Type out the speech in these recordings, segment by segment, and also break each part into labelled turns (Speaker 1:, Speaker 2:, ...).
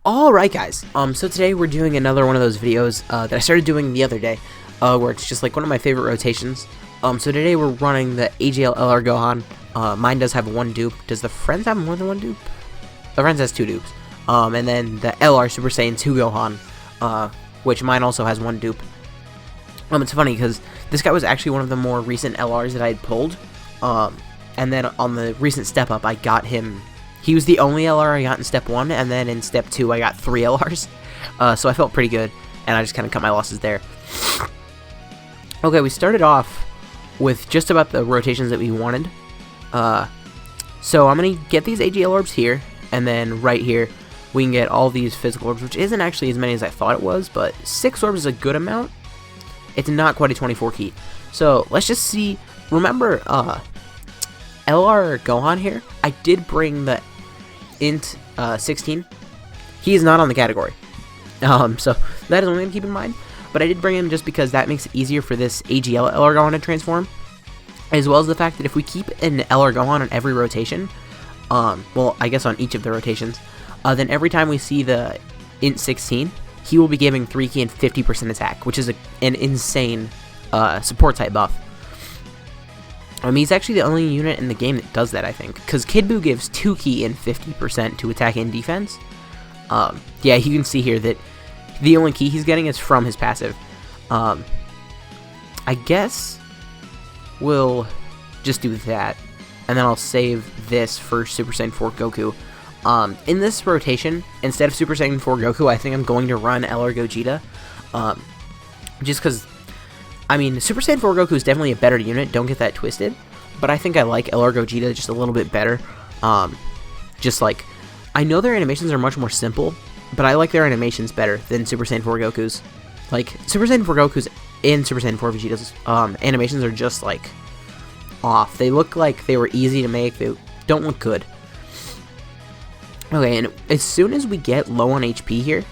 Speaker 1: Alright guys, so today we're doing another one of those videos that I started doing the other day, where it's just like one of my favorite rotations. So today we're running the AGL LR Gohan. Mine does have one dupe. Does the Friends have more than one dupe? The Friends has two dupes. And then the LR Super Saiyan 2 Gohan, which mine also has one dupe. It's funny because this guy was actually one of the more recent LRs that I had pulled. And then on the recent step up, I got him. He was the only LR I got in Step 1, and then in Step 2 I got 3 LRs. So I felt pretty good, and I just kind of cut my losses there. Okay, we started off with just about the rotations that we wanted. So I'm going to get these AGL orbs here, and then right here we can get all these physical orbs, which isn't actually as many as I thought it was, but 6 orbs is a good amount. It's not quite a 24 key. So let's just see. Remember, LR Gohan here, I did bring the int 16. He is not on the category, so that is only to keep in mind. But I did bring him just because that makes it easier for this AGL LR Gohan to transform, as well as the fact that if we keep an LR Gohan on every rotation, well, I guess on each of the rotations, then every time we see the int 16, he will be giving 3 key and 50% attack, which is an insane support type buff. He's actually the only unit in the game that does that, I think, because Kid Buu gives 2 key and 50% to attack and defense. Yeah, you can see here that the only key he's getting is from his passive. I guess we'll just do that, and then I'll save this for Super Saiyan 4 Goku. In this rotation, instead of Super Saiyan 4 Goku, I think I'm going to run LR Gogeta, just because, I mean, Super Saiyan 4 Goku is definitely a better unit, don't get that twisted, but I think I like LR Gogeta just a little bit better. Just like, I know their animations are much more simple, but I like their animations better than Super Saiyan 4 Goku's. Like, Super Saiyan 4 Goku's and Super Saiyan 4 Vegeta's animations are just, like, off. They look like they were easy to make, they don't look good. Okay, and as soon as we get low on HP here,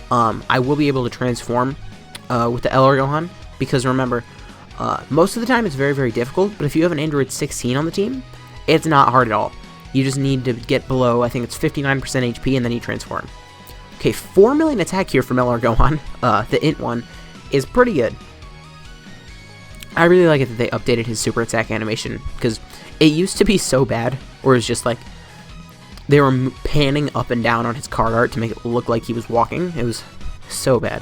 Speaker 1: I will be able to transform with the LR Gohan. Because remember, most of the time it's very, very difficult, but if you have an Android 16 on the team, it's not hard at all. You just need to get below, I think it's 59% HP, and then you transform. Okay, 4 million attack here from LR Gohan, the int one, is pretty good. I really like it that they updated his super attack animation, because it used to be so bad, or it's just like, they were panning up and down on his card art to make it look like he was walking. It was so bad.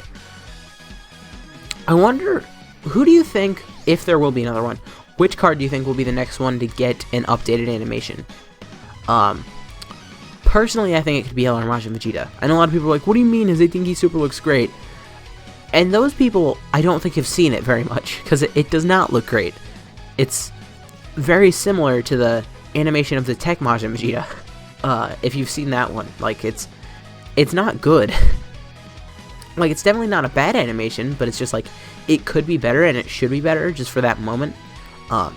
Speaker 1: I wonder, who do you think, if there will be another one, which card do you think will be the next one to get an updated animation? Personally, I think it could be LR Majin Vegeta. I know a lot of people are like, what do you mean, his 18 key super looks great? And those people, I don't think have seen it very much, because it does not look great. It's very similar to the animation of the Tech Majin Vegeta, if you've seen that one. Like, it's not good. Like, it's definitely not a bad animation, but it's just like, it could be better, and it should be better, just for that moment. And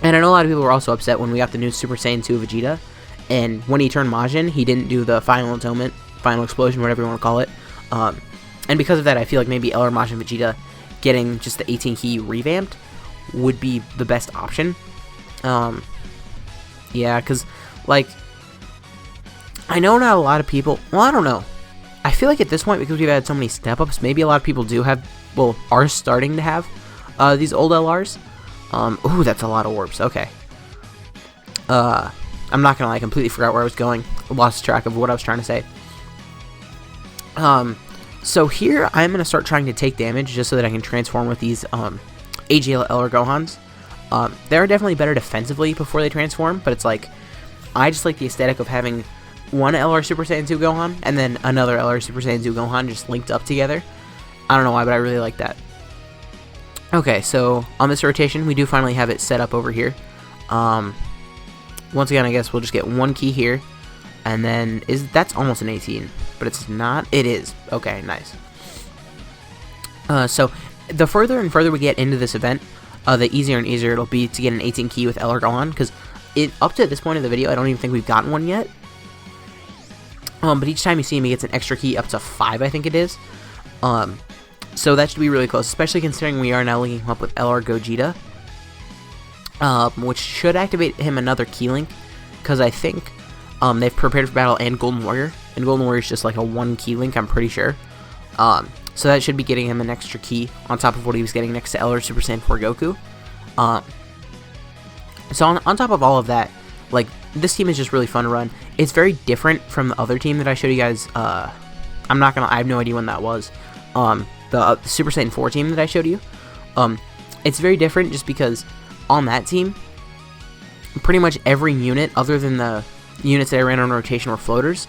Speaker 1: I know a lot of people were also upset when we got the new Super Saiyan 2 Vegeta, and when he turned Majin, he didn't do the Final Atonement, Final Explosion, whatever you want to call it. And because of that, I feel like maybe LR Majin Vegeta getting just the 18 key revamped would be the best option. Yeah, because, like, I know not a lot of people, well, I don't know. I feel like at this point, because we've had so many step-ups, maybe a lot of people do have, well, are starting to have these old LRs. Ooh, that's a lot of orbs. Okay. I'm not gonna lie, I completely forgot where I was going. I lost track of what I was trying to say. So here, I'm gonna start trying to take damage just so that I can transform with these AGL LR Gohans. They're definitely better defensively before they transform, but it's like, I just like the aesthetic of having one LR Super Saiyan 2 Gohan, and then another LR Super Saiyan 2 Gohan just linked up together. I don't know why, but I really like that. Okay, so on this rotation, we do finally have it set up over here. Once again, I guess we'll just get one key here, and then, that's almost an 18, but it's not, it is. Okay, nice. So, the further and further we get into this event, the easier and easier it'll be to get an 18 key with LR Gohan, because up to this point of the video, I don't even think we've gotten one yet. But each time you see him, he gets an extra key up to 5, I think it is. So that should be really close, especially considering we are now linking him up with LR Gogeta, which should activate him another key link, because I think they've prepared for battle and Golden Warrior, and Golden Warrior is just like a 1 key link, I'm pretty sure. So that should be getting him an extra key on top of what he was getting next to LR Super Saiyan 4 Goku. So on top of all of that, like, this team is just really fun to run. It's very different from the other team that I showed you guys. I have no idea when that was. The Super Saiyan 4 team that I showed you. It's very different just because on that team, pretty much every unit other than the units that I ran on rotation were floaters.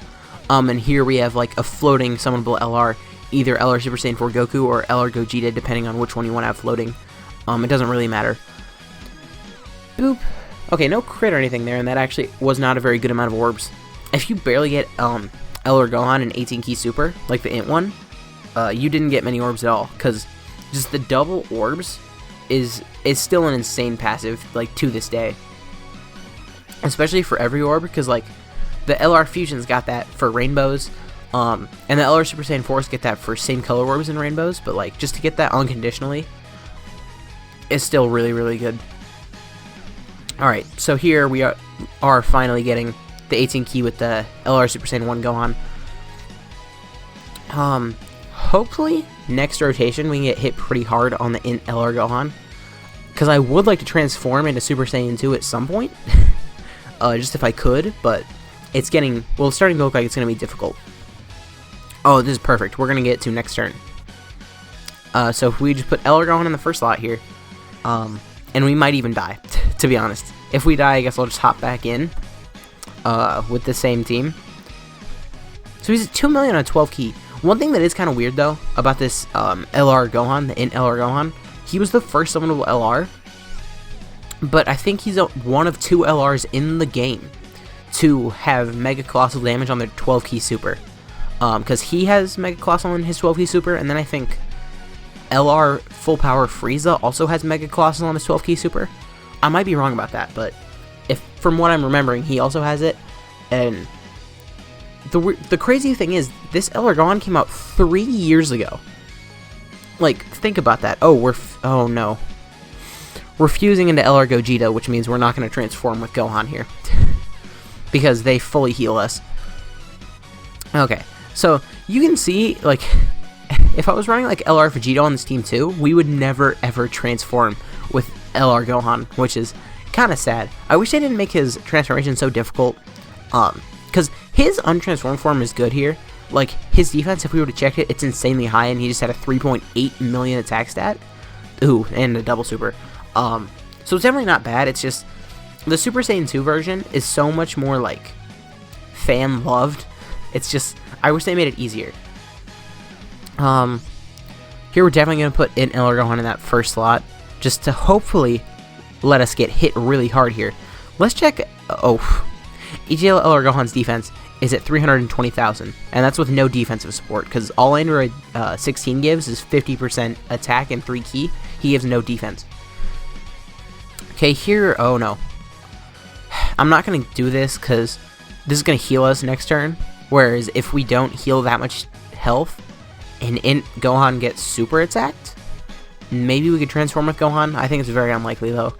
Speaker 1: And here we have like a floating summonable LR, either LR Super Saiyan 4 Goku or LR Gogeta, depending on which one you want to have floating. It doesn't really matter. Boop. Okay, no crit or anything there, and that actually was not a very good amount of orbs. If you barely get LR Gohan and 18 key super, like the int one, you didn't get many orbs at all, because just the double orbs is still an insane passive, like, to this day. Especially for every orb, because, like, the LR Fusions got that for rainbows, and the LR Super Saiyan 4s get that for same color orbs in rainbows, but, like, just to get that unconditionally is still really, really good. Alright, so here we are finally getting the 18 key with the LR Super Saiyan 1 Gohan. Hopefully, next rotation we can get hit pretty hard on the int LR Gohan, because I would like to transform into Super Saiyan 2 at some point, just if I could, but it's starting to look like it's going to be difficult. Oh, this is perfect. We're going to get to next turn. So if we just put LR Gohan in the first slot here, and we might even die, to be honest. If we die, I guess I'll just hop back in with the same team. So he's at 2 million on a 12 key. One thing that is kind of weird, though, about this LR Gohan, the int LR Gohan, he was the first summonable LR, but I think he's one of 2 LRs in the game to have Mega Colossal damage on their 12 key super. Because he has Mega Colossal in his 12 key super, and then I think LR Full Power Frieza also has Mega Colossal on his 12 key super. I might be wrong about that, but from what I'm remembering, he also has it. And the crazy thing is, this LR Gohan came out 3 years ago. Like, think about that. Oh no. We're fusing into LR Gogeta, which means we're not going to transform with Gohan here. Because they fully heal us. Okay, so you can see, like, if I was running like LR Vegeta on this team too, we would never ever transform with LR Gohan, which is kind of sad. I wish they didn't make his transformation so difficult, because his untransformed form is good here. Like, his defense, if we would have checked it, it's insanely high, and he just had a 3.8 million attack stat. Ooh, and a double super. So it's definitely not bad. It's just the Super Saiyan 2 version is so much more, like, fan loved. It's just, I wish they made it easier. Here we're definitely going to put in LR Gohan in that first slot, just to hopefully let us get hit really hard here. Let's check. EGL LR Gohan's defense is at 320,000, and that's with no defensive support, because all Android 16 gives is 50% attack and 3 key. He gives no defense. Okay, here, oh no. I'm not going to do this, because this is going to heal us next turn, whereas if we don't heal that much health, and Gohan gets super attacked, maybe we could transform with Gohan. I think it's very unlikely, though.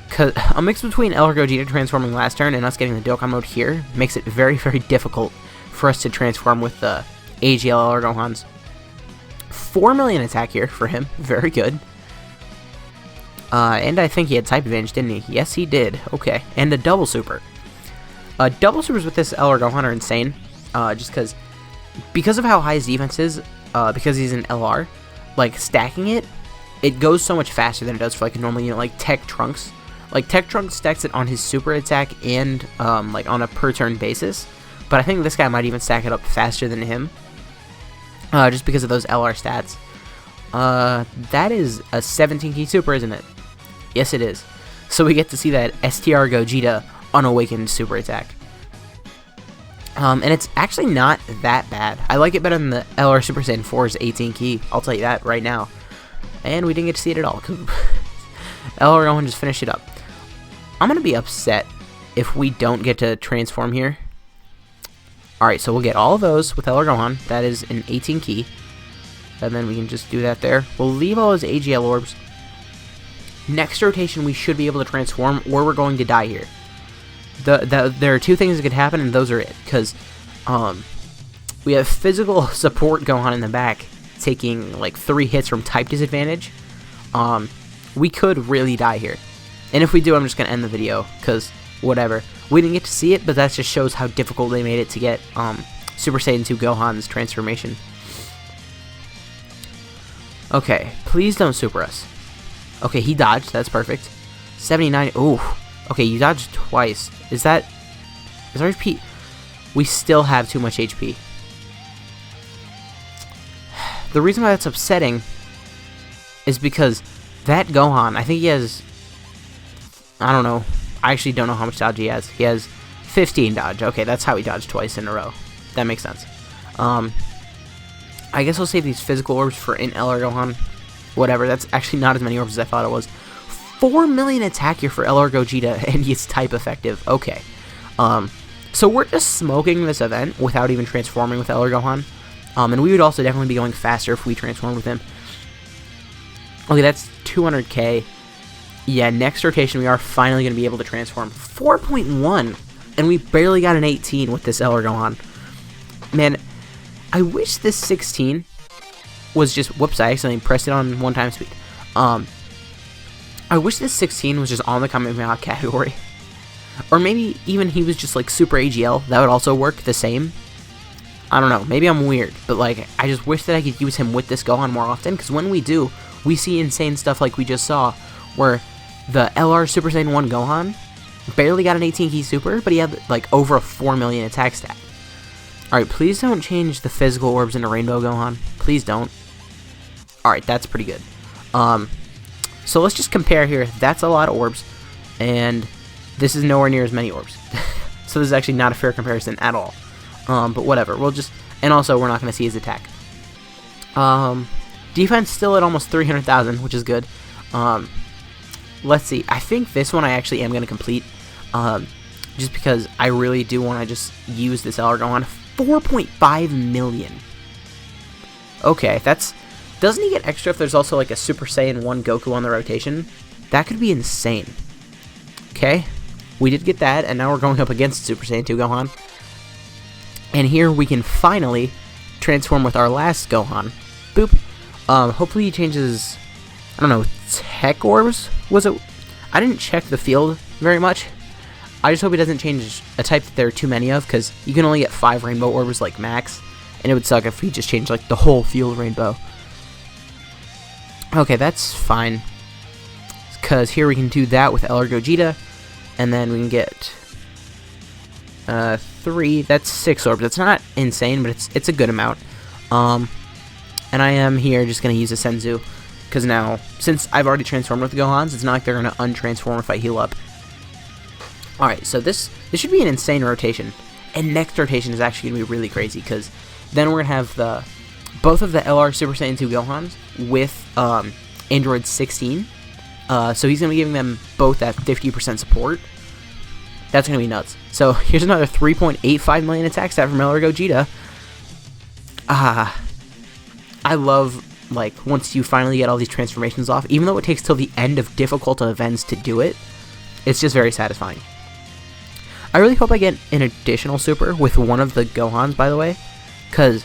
Speaker 1: Because a mix between LR Gogeta transforming last turn and us getting the Dokkan mode here makes it very, very difficult for us to transform with the AGL LR Gohans. 4 million attack here for him. Very good. And I think he had type advantage, didn't he? Yes, he did. Okay. And a double super. Double supers with this LR Gohan are insane. Just because of how high his defense is, because he's an LR, like, stacking it goes so much faster than it does for, like, a normal unit, like Tech Trunks. Like, Tech Trunks stacks it on his super attack and, like, on a per-turn basis. But I think this guy might even stack it up faster than him. Just because of those LR stats. That is a 17 key super, isn't it? Yes, it is. So we get to see that STR Gogeta unawakened super attack. And it's actually not that bad. I like it better than the LR Super Saiyan 4's 18 key. I'll tell you that right now. And we didn't get to see it at all, because LR Gohan just finished it up. I'm going to be upset if we don't get to transform here. Alright, so we'll get all of those with LR Gohan. That is an 18 key. And then we can just do that there. We'll leave all his AGL orbs. Next rotation, we should be able to transform, or we're going to die here. There are 2 things that could happen, and those are it. Because We have physical support Gohan in the back, taking like 3 hits from type disadvantage. We could really die here. And if we do, I'm just going to end the video, because whatever. We didn't get to see it, but that just shows how difficult they made it to get Super Saiyan 2 Gohan's transformation. Okay, please don't super us. Okay, he dodged. That's perfect. 79. Ooh. Okay, you dodged twice. Is our HP? We still have too much HP. The reason why that's upsetting is because that Gohan, I think he has, I don't know, I actually don't know how much dodge he has. He has 15 dodge. Okay, that's how he dodged twice in a row. That makes sense. I guess I'll save these physical orbs for in LR Gohan. Whatever, that's actually not as many orbs as I thought it was. 4 million attack here for LR Gogeta, and he's type effective. Okay. So we're just smoking this event without even transforming with LR Gohan. And we would also definitely be going faster if we transformed with him. Okay, that's 200k. Yeah, next rotation we are finally going to be able to transform. 4.1, and we barely got an 18 with this LR Gohan. Man, I wish this 16 was just... Whoops, I accidentally pressed it on 1 speed. I wish this 16 was just on the Kamehameha category. Or maybe even he was just like Super AGL. That would also work the same. I don't know. Maybe I'm weird. But like, I just wish that I could use him with this Gohan more often. Because when we do, we see insane stuff like we just saw. Where the LR Super Saiyan 1 Gohan barely got an 18 key super. But he had like over a 4 million attack stat. Alright, please don't change the physical orbs into Rainbow Gohan. Please don't. Alright, that's pretty good. So let's just compare here. That's a lot of orbs. And this is nowhere near as many orbs. So this is actually not a fair comparison at all. But whatever. We'll just... And also, we're not going to see his attack. Defense still at almost 300,000, which is good. Let's see. I think this one I actually am going to complete. Just because I really do want to just use this LR Gohan. 4.5 million. Okay, that's... Doesn't he get extra if there's also like a Super Saiyan 1 Goku on the rotation? That could be insane. Okay, we did get that, and now we're going up against Super Saiyan 2 Gohan. And here we can finally transform with our last Gohan. Boop. Hopefully he changes, I don't know, Tech Orbs? Was it? I didn't check the field very much. I just hope he doesn't change a type that there are too many of, because you can only get 5 Rainbow Orbs like max. And it would suck if he just changed like the whole field rainbow. Okay, that's fine. Because here we can do that with LR Gogeta. And then we can get 3. That's 6 orbs. It's not insane, but it's a good amount. And I am here just going to use a Senzu. Because now, since I've already transformed with the Gohans, it's not like they're going to untransform if I heal up. Alright, so this should be an insane rotation. And next rotation is actually going to be really crazy. Because then we're going to have both of the LR Super Saiyan 2 Gohans with Android 16. So he's going to be giving them both that 50% support. That's going to be nuts. So here's another 3.85 million attack stat from LR Gogeta. I love, like, once you finally get all these transformations off, even though it takes till the end of difficult events to do it, it's just very satisfying. I really hope I get an additional super with one of the Gohans, by the way, because,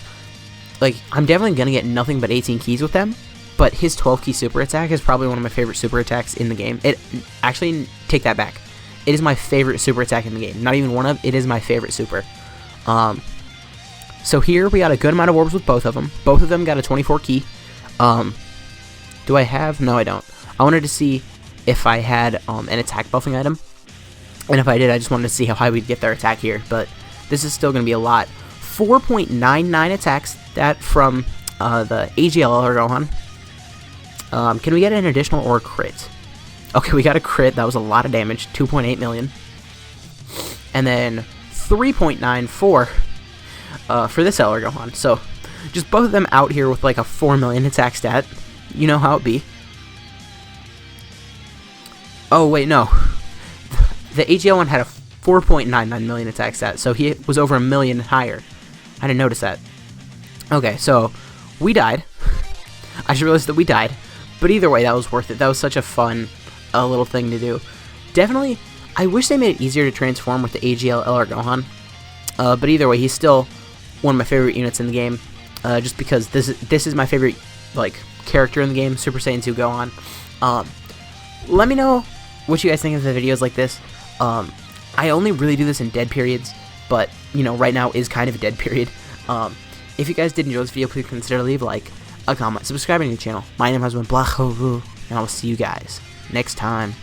Speaker 1: like, I'm definitely going to get nothing but 18 keys with them, but his 12 key super attack is probably one of my favorite super attacks in the game. Actually, take that back. It is my favorite super attack in the game. Not even one of, it is my favorite super. So here we got a good amount of orbs with both of them. Both of them got a 24 key. Do I have? No, I don't. I wanted to see if I had an attack buffing item. And if I did, I just wanted to see how high we'd get their attack here. But this is still going to be a lot. 4.99 attacks. That from the AGL or Gohan. Can we get an additional or a crit? Okay, we got a crit. That was a lot of damage. 2.8 million. And then 3.94 for this LR Gohan. So, just both of them out here with like a 4 million attack stat. You know how it be. Oh, wait, no. The AGL one had a 4.99 million attack stat, so he was over a million higher. I didn't notice that. Okay, so we died. I just realized that we died. But either way, that was worth it. That was such a fun little thing to do. Definitely, I wish they made it easier to transform with the AGL LR Gohan. But either way, he's still one of my favorite units in the game, just because this is my favorite like character in the game, Super Saiyan 2 Gohan. Let me know what you guys think of the videos like this. I only really do this in dead periods, but you know, right now is kind of a dead period. If you guys did enjoy this video, please consider leave a like, a comment, subscribing to the channel. My name has been Blahovu, and I will see you guys next time.